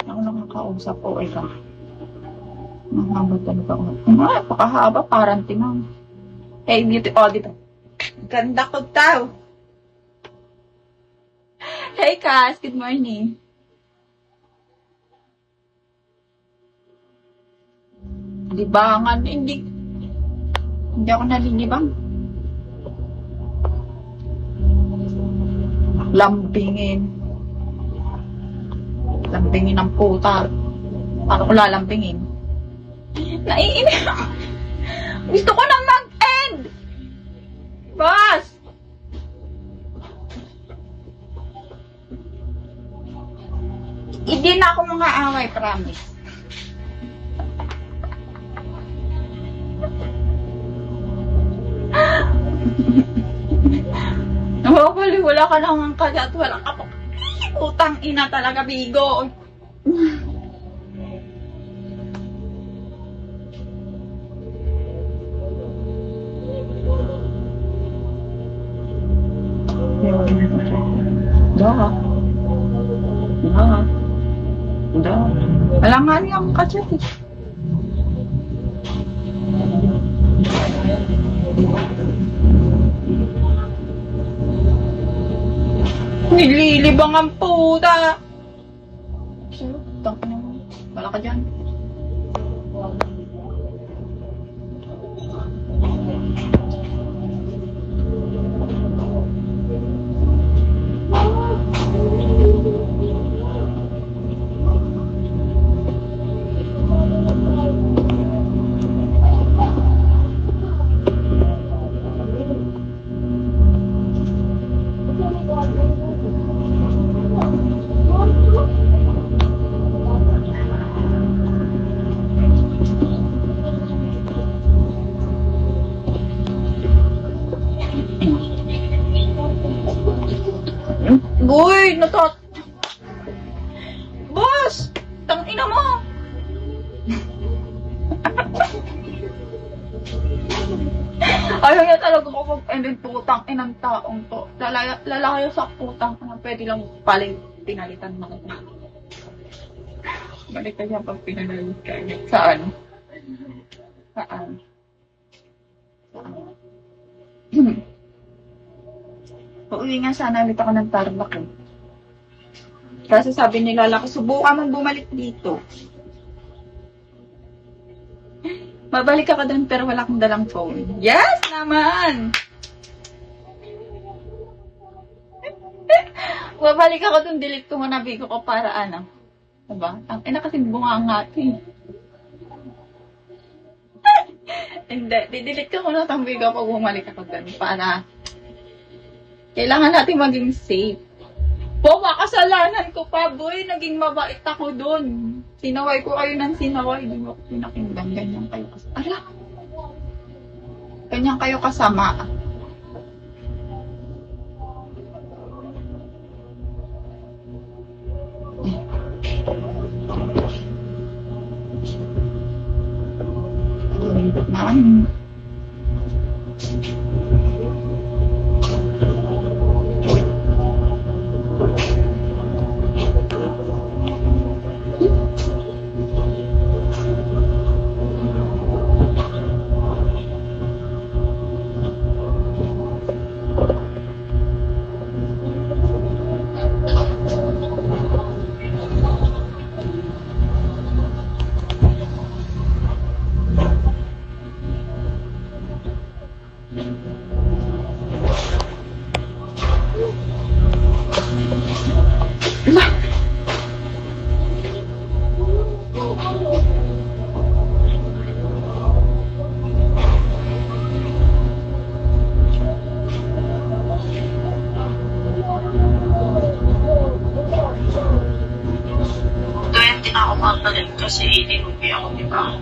Ako lang nakausap ko, ikaw. Mahaba talaga ako. Napakahaba, parang tinang. Hey, beauty, oh, dito. Ganda ko tao. Hey, Cass, good morning. Libangan, hindi ako nalilibang. Lambingin ng puta. Paano ko lalambingin? Naiinis ako. Gusto ko nang mag-end. Boss! Hindi na ako mga away, promise. Nakakali, wala ka nang kagat, wala ka pa. Utang ina talaga, bigo. Wala nga niya akong kachat eh. Nililibang ang puta. Tangka naman. Wala ka dyan. Uy, Boss! Tangina mo! Ayaw niya talaga ko mag-end putang inang taong to. Lalayo sa putang na pwede lang pinalitan mo. Balik ka siya pag pinanalit ka. Saan? Uuwi nga sana ulit ako ng Tarlac eh. Kasi sabi ni Lala ko, subukan mong bumalik dito. Mabalik ako dun pero wala akong dalang phone. Yes naman! Mabalik ako dun, delete ko muna bigo ko para ano. Diba? Ang ina kasi bunganga eh. Hindi, didelete ko muna itong bigo ko, bumalik ako dun para kailangan natin maging safe. Po, makasalanan ko pa, boy. Naging mabait ako dun. Sinaway ko kayo ng sinaway. Hindi mo ako pinakinggan. Ganyan kayo kasama. Ala! Ganyan kayo kasama. Kasi hindi ko ako, di ba?